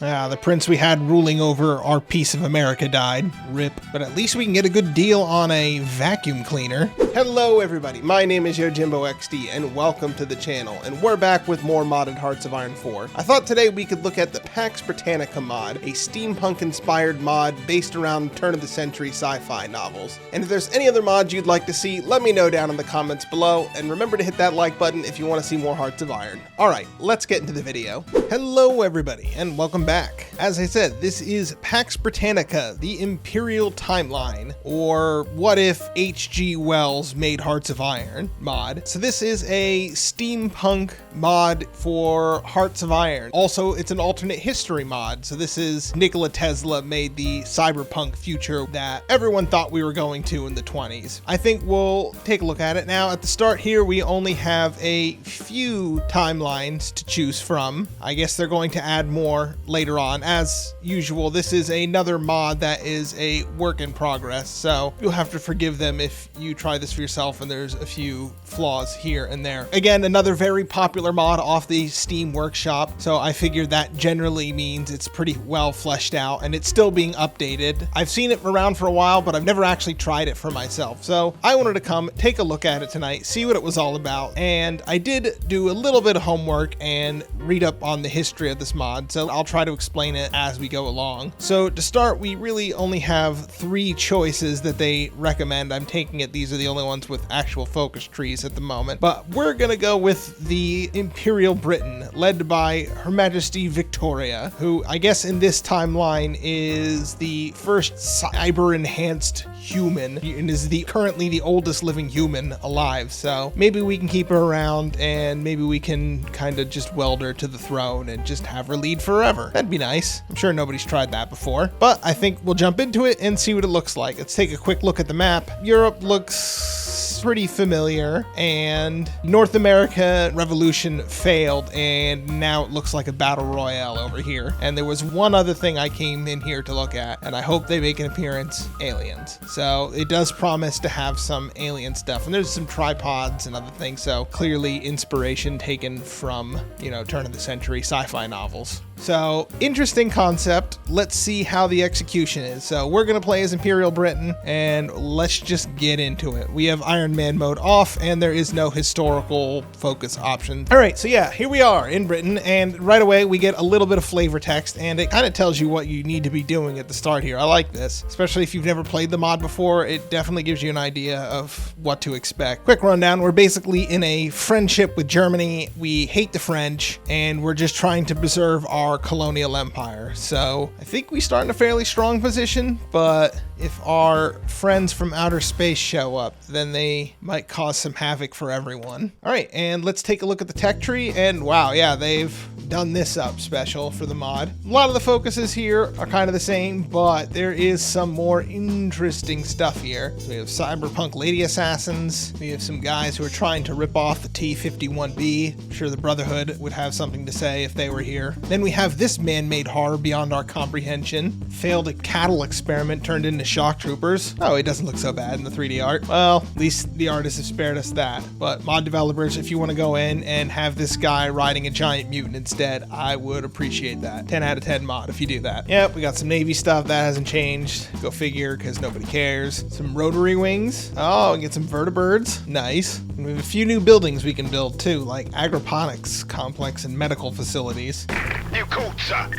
The prince we had ruling over our piece of America died. RIP. But at least we can get a good deal on a vacuum cleaner. Hello everybody, my name is YujimboXD and welcome to the channel, and we're back with more modded Hearts of Iron 4. I thought today we could look at the Pax Britannica mod, a steampunk inspired mod based around turn-of-the-century sci-fi novels. And if there's any other mods you'd like to see, let me know down in the comments below, and remember to hit that like button if you want to see more Hearts of Iron. Alright, let's get into the video. Hello everybody, and welcome back. As I said, this is Pax Britannica the Imperial timeline, or what if H.G. Wells made Hearts of Iron mod. So this is a steampunk mod for Hearts of Iron. Also, it's an alternate history mod. So this is Nikola Tesla made the cyberpunk future that everyone thought we were going to in the 20s. I think we'll take a look at it now. At the start here, we only have a few timelines to choose from. I guess they're going to add more later on. As usual, this is another mod that is a work in progress, so you'll have to forgive them if you try this for yourself and there's a few flaws here and there. Again, another very popular mod off the Steam Workshop, so I figured that generally means it's pretty well fleshed out and it's still being updated. I've seen it around for a while, but I've never actually tried it for myself, so I wanted to come take a look at it tonight, see what it was all about, and I did do a little bit of homework and read up on the history of this mod, so I'll try to explain it as we go along. So to start, we really only have three choices that they recommend. I'm taking it these are the only ones with actual focus trees at the moment, but we're gonna go with the Imperial Britain, led by Her Majesty Victoria, who I guess in this timeline is the first cyber-enhanced human and is currently the oldest living human alive. So maybe we can keep her around and maybe we can kind of just weld her to the throne and just have her lead forever. That'd be nice. I'm sure nobody's tried that before, but I think we'll jump into it and see what it looks like. Let's take a quick look at the map. Europe looks pretty familiar, and North America Revolution failed, and now it looks like a battle royale over here. And there was one other thing I came in here to look at, and I hope they make an appearance: aliens. So it does promise to have some alien stuff, and there's some tripods and other things, so clearly inspiration taken from, you know, turn of the century sci-fi novels. So interesting concept. Let's see how the execution is. So we're gonna play as Imperial Britain, and let's just get into it. We have Iron Man mode off, and there is no historical focus option. All right, so yeah, here we are in Britain, and right away we get a little bit of flavor text, and it kind of tells you what you need to be doing at the start here. I like this, especially if you've never played the mod before. It definitely gives you an idea of what to expect. Quick rundown: we're basically in a friendship with Germany. We hate the French, and we're just trying to preserve our colonial empire. So I think we start in a fairly strong position, but if our friends from outer space show up, then they might cause some havoc for everyone. All right, and let's take a look at the tech tree, and wow, yeah, they've done this up special for the mod. A lot of the focuses here are kind of the same, but there is some more interesting stuff here. So we have cyberpunk lady assassins. We have some guys who are trying to rip off the T-51B. I'm sure the Brotherhood would have something to say if they were here. Then we have this man-made horror beyond our comprehension. Failed a cattle experiment turned into shock troopers. Oh, it doesn't look so bad in the 3D art. Well, at least the artists have spared us that. But mod developers, if you want to go in and have this guy riding a giant mutant instead, I would appreciate that. 10 out of 10 mod if you do that. Yep, we got some Navy stuff. That hasn't changed. Go figure, because nobody cares. Some rotary wings. Oh, and get some vertibirds. Nice. And we have a few new buildings we can build too, like agroponics complex and medical facilities. You called, sir?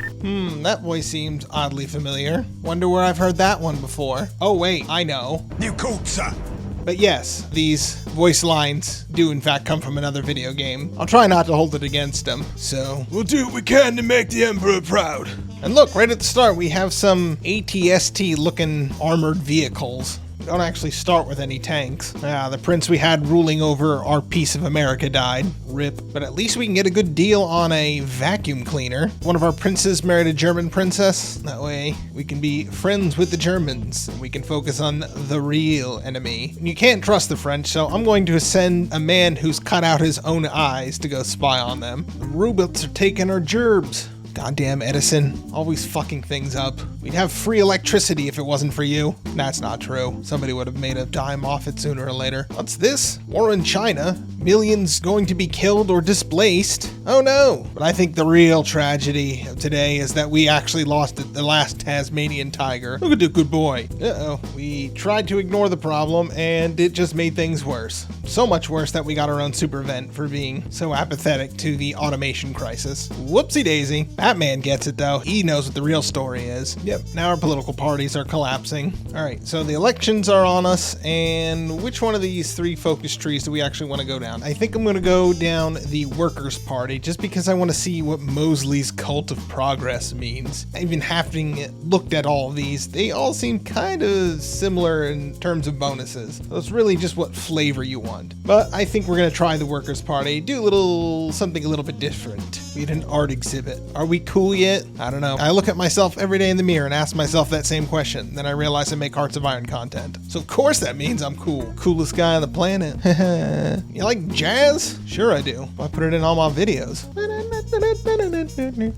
That voice seems oddly familiar. Wonder where I've heard that one before. Oh wait, I know. You called, sir? But yes, these voice lines do in fact come from another video game. I'll try not to hold it against them. So we'll do what we can to make the Emperor proud. And look, right at the start we have some AT-ST looking armored vehicles. We don't actually start with any tanks. The prince we had ruling over our piece of America died. RIP. But at least we can get a good deal on a vacuum cleaner. One of our princes married a German princess. That way we can be friends with the Germans, and we can focus on the real enemy. And you can't trust the French, so I'm going to send a man who's cut out his own eyes to go spy on them. The robots are taking our gerbs. Goddamn Edison, always fucking things up. We'd have free electricity if it wasn't for you. That's not true. Somebody would have made a dime off it sooner or later. What's this? War in China? Millions going to be killed or displaced. Oh no. But I think the real tragedy of today is that we actually lost the last Tasmanian tiger. Look at the good boy. Uh-oh. We tried to ignore the problem and it just made things worse. So much worse that we got our own super vent for being so apathetic to the automation crisis. Whoopsie daisy. Batman gets it though. He knows what the real story is. Yep, now our political parties are collapsing. All right, so the elections are on us, and which one of these 3 focus trees do we actually want to go down? I think I'm going to go down the Workers' Party just because I want to see what Mosley's Cult of Progress means. Even having looked at all of these, they all seem kind of similar in terms of bonuses. So it's really just what flavor you want. But I think we're going to try the Workers' Party, do something a little bit different. We had an art exhibit. Are we cool yet? I don't know. I look at myself every day in the mirror and ask myself that same question. Then I realize I make Hearts of Iron content. So of course that means I'm cool. Coolest guy on the planet. You like jazz? Sure I do. I put it in all my videos.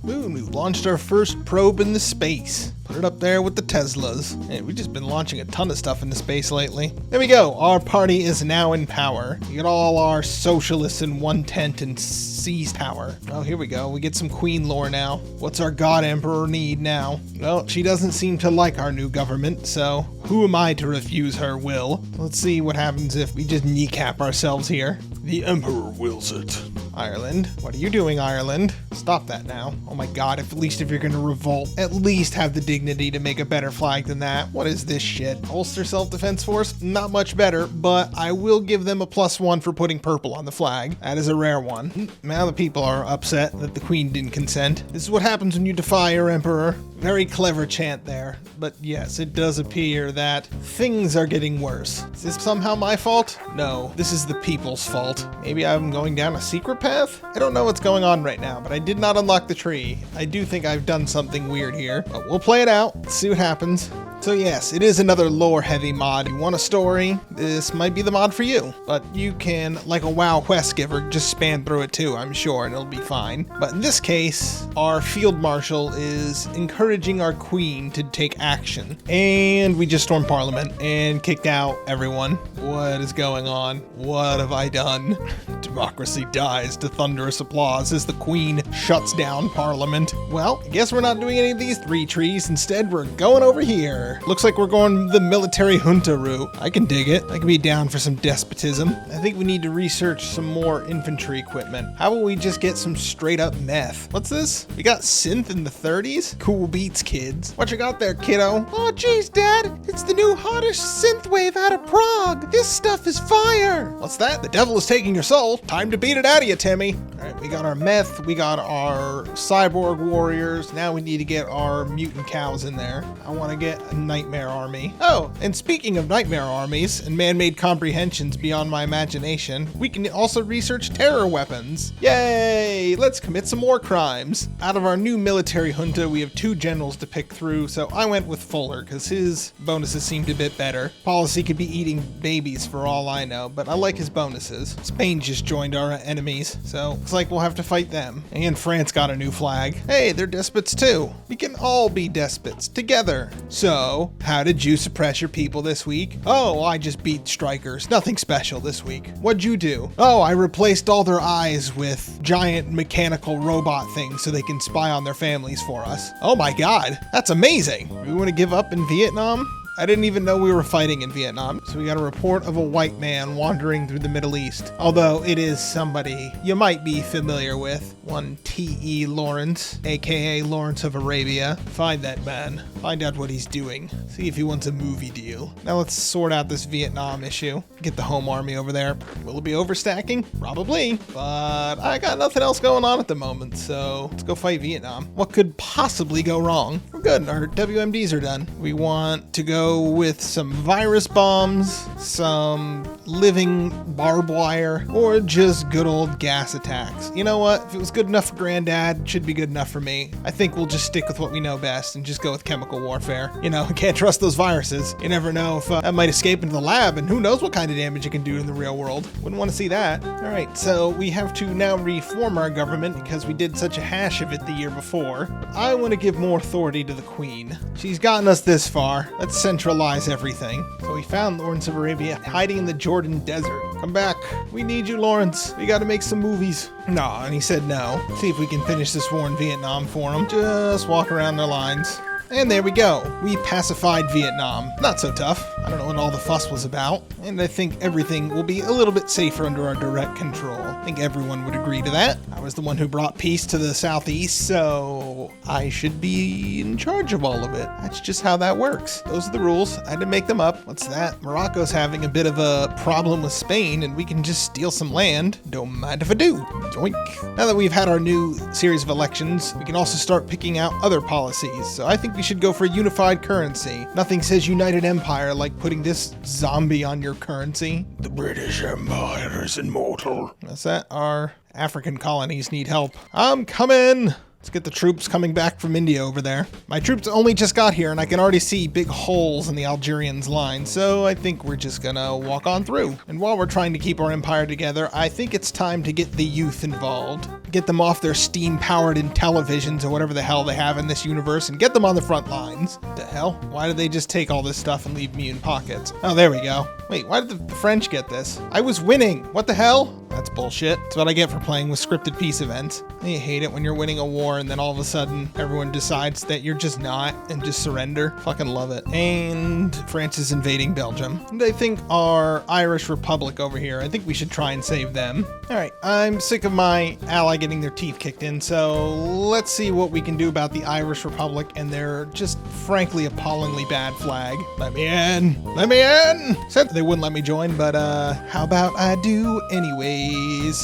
Boom, we launched our first probe into space. Put it up there with the Teslas. Hey, we've just been launching a ton of stuff into space lately. There we go. Our party is now in power. We got all our socialists in one tent and seized power. Oh, here we go. We get some queen lore now. What's our god emperor need now? Well, she doesn't seem to like our new government, so who am I to refuse her will? Let's see what happens if we just kneecap ourselves here. The emperor wills it. Ireland. What are you doing, Ireland? Stop that now. Oh my god, at least if you're gonna revolt, at least have the dignity to make a better flag than that. What is this shit? Ulster Self-Defense Force? Not much better, but I will give them a +1 for putting purple on the flag. That is a rare one. Now the people are upset that the queen didn't consent. This is what happens when you defy your emperor. Very clever chant there. But yes, it does appear that things are getting worse. Is this somehow my fault? No, this is the people's fault. Maybe I'm going down a secret path? I don't know what's going on right now, but I did not unlock the tree. I do think I've done something weird here, but we'll play it out, see what happens. So yes, it is another lore-heavy mod. You want a story? This might be the mod for you. But you can, like a WoW quest giver, just span through it too, I'm sure, and it'll be fine. But in this case, our field marshal is encouraging our queen to take action. And we just stormed Parliament and kicked out everyone. What is going on? What have I done? Democracy dies to thunderous applause as the queen shuts down Parliament. Well, I guess we're not doing any of these 3 trees. Instead, we're going over here. Looks like we're going the military junta route. I can dig it. I can be down for some despotism. I think we need to research some more infantry equipment. How about we just get some straight up meth? What's this? We got synth in the 30s? Cool beats, kids. What you got there, kiddo? Oh, geez, Dad. It's the new hottest synthwave out of Prague. This stuff is fire. What's that? The devil is taking your soul. Time to beat it out of you, Timmy. All right, we got our meth. We got our cyborg warriors. Now we need to get our mutant cows in there. I want to get a nightmare army. Oh, and speaking of nightmare armies and man-made comprehensions beyond my imagination, we can also research terror weapons. Yay! Let's commit some more crimes. Out of our new military junta, we have 2 generals to pick through, so I went with Fuller because his bonuses seemed a bit better. Policy could be eating babies for all I know, but I like his bonuses. Spain just joined our enemies, so looks like we'll have to fight them. And France got a new flag. Hey, they're despots too. We can all be despots together. So, how did you suppress your people this week? Oh, I just beat strikers. Nothing special this week. What'd you do? Oh, I replaced all their eyes with giant mechanical robot things so they can spy on their families for us. Oh my god, that's amazing. We want to give up in Vietnam? I didn't even know we were fighting in Vietnam. So we got a report of a white man wandering through the Middle East. Although it is somebody you might be familiar with. One T.E. Lawrence, aka Lawrence of Arabia. Find that man. Find out what he's doing. See if he wants a movie deal. Now let's sort out this Vietnam issue. Get the home army over there. Will it be overstacking? Probably. But I got nothing else going on at the moment. So let's go fight Vietnam. What could possibly go wrong? We're good. Our WMDs are done. We want to go with some virus bombs, some living barbed wire, or just good old gas attacks. You know what? If it was good enough for Granddad, it should be good enough for me. I think we'll just stick with what we know best and just go with chemical warfare. You know, can't trust those viruses. You never know if that might escape into the lab, and who knows what kind of damage it can do in the real world. Wouldn't want to see that. All right, so we have to now reform our government because we did such a hash of it the year before. I want to give more authority to the Queen. She's gotten us this far. Let's send centralize everything. So we found Lawrence of Arabia hiding in the Jordan desert. Come back. We need you, Lawrence. We gotta make some movies. No, and he said no. See if we can finish this war in Vietnam for him. Just walk around their lines. And there we go. We pacified Vietnam. Not so tough. I don't know what all the fuss was about. And I think everything will be a little bit safer under our direct control. I think everyone would agree to that. I was the one who brought peace to the southeast, so I should be in charge of all of it. That's just how that works. Those are the rules. I had to make them up. What's that? Morocco's having a bit of a problem with Spain, and we can just steal some land. Don't mind if I do. Doink. Now that we've had our new series of elections, we can also start picking out other policies. So I think we should go for a unified currency. Nothing says United Empire like putting this zombie on your currency. The British Empire is immortal. That's that. Our African colonies need help. I'm coming! Let's get the troops coming back from India over there. My troops only just got here, and I can already see big holes in the Algerians' line, so I think we're just gonna walk on through. And while we're trying to keep our empire together, I think it's time to get the youth involved. Get them off their steam-powered Intellivisions or whatever the hell they have in this universe, and get them on the front lines. The hell? Why did they just take all this stuff and leave me in pockets? Oh, there we go. Wait, why did the French get this? I was winning! What the hell? That's bullshit. That's what I get for playing with scripted peace events. You hate it when you're winning a war and then all of a sudden everyone decides that you're just not and just surrender. Fucking love it. And France is invading Belgium. And I think our Irish Republic over here, I think we should try and save them. Alright, I'm sick of my ally getting their teeth kicked in, so let's see what we can do about the Irish Republic and their just frankly appallingly bad flag. Let me in! Let me in! Said they wouldn't let me join, but how about I do anyways?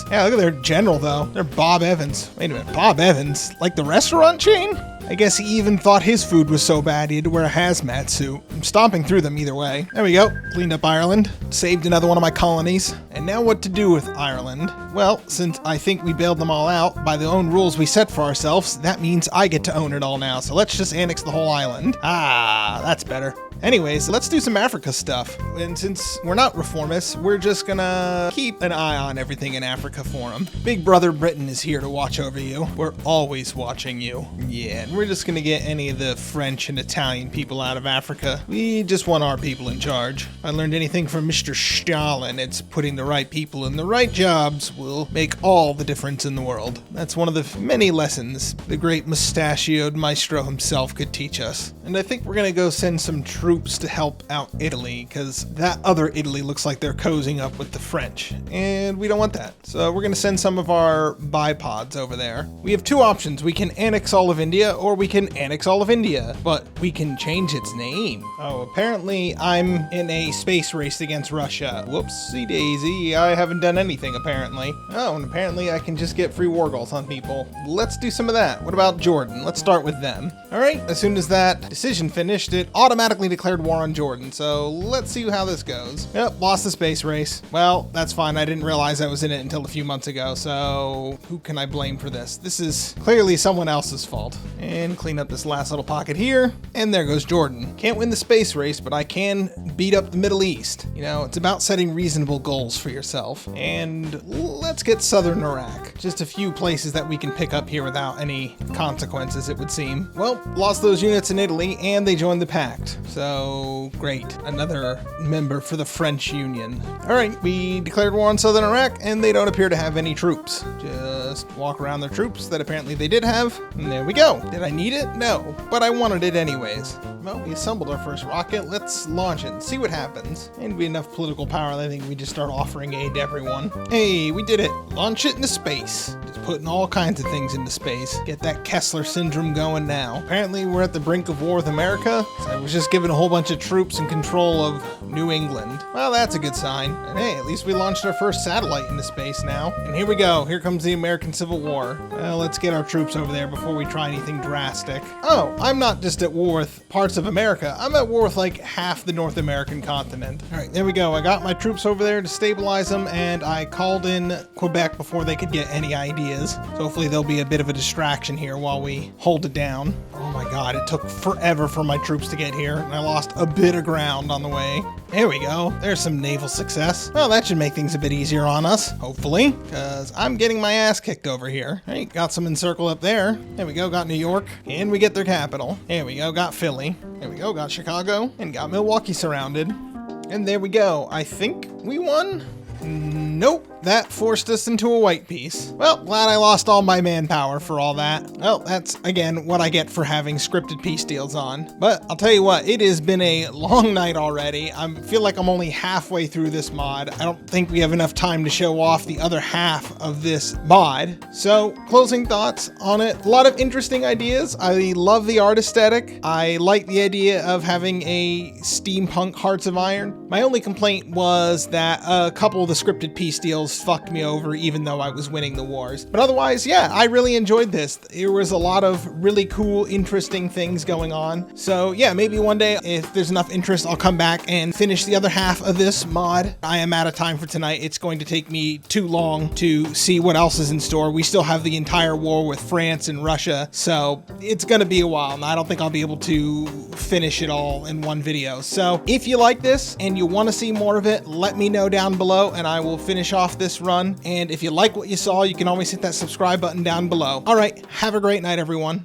Yeah, look at their general though. They're Bob Evans. Wait a minute, Bob Evans? Like the restaurant chain? I guess he even thought his food was so bad he had to wear a hazmat suit. I'm stomping through them either way. There we go. Cleaned up Ireland. Saved another one of my colonies. And now what to do with Ireland? Well, since I think we bailed them all out by the own rules we set for ourselves, that means I get to own it all now. So let's just annex the whole island. Ah, that's better. Anyways, let's do some Africa stuff. And since we're not reformists, we're just gonna keep an eye on everything in Africa for them. Big brother Britain is here to watch over you. We're always watching you. Yeah, and we're just gonna get any of the French and Italian people out of Africa. We just want our people in charge. If I learned anything from Mr. Stalin, it's putting the right people in the right jobs will make all the difference in the world. That's one of the many lessons the great mustachioed maestro himself could teach us. And I think we're gonna go send some troops to help out Italy, because that other Italy looks like they're cozying up with the French, and we don't want that. So we're gonna send some of our bipods over there. We have two options. We can annex all of India, or we can annex all of India, but we can change its name. Oh, apparently I'm in a space race against Russia. Whoopsie daisy, I haven't done anything apparently. Oh, and apparently I can just get free war goals on people. Let's do some of that. What about Jordan? Let's start with them. All right, as soon as that decision finished, it automatically declared war on Jordan, so let's see how this goes. Yep, lost the space race. Well, that's fine. I didn't realize I was in it until a few months ago, so who can I blame for this? This is clearly someone else's fault. And clean up this last little pocket here, and there goes Jordan. Can't win the space race, but I can beat up the Middle East. You know, it's about setting reasonable goals for yourself. And let's get southern Iraq. Just a few places that we can pick up here without any consequences, it would seem. Well, lost those units in Italy, and they joined the Pact. So, great. Another member for the French Union. Alright, we declared war on southern Iraq, and they don't appear to have any troops. Just walk around their troops that apparently they did have, and there we go. Did I need it? No, but I wanted it anyways. Well, we assembled our first rocket. Let's launch it and see what happens. And we have enough political power that I think we just start offering aid to everyone. Hey, we did it. Launch it into space. Just putting all kinds of things into space. Get that Kessler syndrome going now. Apparently, we're at the brink of war with America. So I was just given a whole bunch of troops in control of New England. Well, that's a good sign. And hey, at least we launched our first satellite into space now. And here we go. Here comes the American Civil War. Well, let's get our troops over there before we try anything drastic. Oh, I'm not just at war with parts of America. I'm at war with like half the North American continent. All right, there we go. I got my troops over there to stabilize them, and I called in Quebec before they could get any ideas. So hopefully there'll be a bit of a distraction here while we hold it down. Oh my God, it took forever for my troops to get here, and I lost a bit of ground on the way. There we go. There's some naval success. Well, that should make things a bit easier on us, hopefully, because I'm getting my ass kicked over here. Hey, got some encircle up there. There we go, got New York, and we get their capital. There we go, got Philly. There we go, got Chicago, and got Milwaukee surrounded. And there we go. I think we won? Nope. That forced us into a white piece. Well, glad I lost all my manpower for all that. Well, that's, again, what I get for having scripted peace deals on. But I'll tell you what, it has been a long night already. I feel like I'm only halfway through this mod. I don't think we have enough time to show off the other half of this mod. So, closing thoughts on it. A lot of interesting ideas. I love the art aesthetic. I like the idea of having a steampunk Hearts of Iron. My only complaint was that a couple of the scripted peace deals fucked me over even though I was winning the wars. But otherwise, yeah, I really enjoyed this. There was a lot of really cool, interesting things going on. So yeah, maybe one day if there's enough interest, I'll come back and finish the other half of this mod. I am out of time for tonight. It's going to take me too long to see what else is in store. We still have the entire war with France and Russia, so it's gonna be a while, and I don't think I'll be able to finish it all in one video. So if you like this and you want to see more of it, let me know down below and I will finish off this run. And if you like what you saw, you can always hit that subscribe button down below. All right, have a great night, everyone.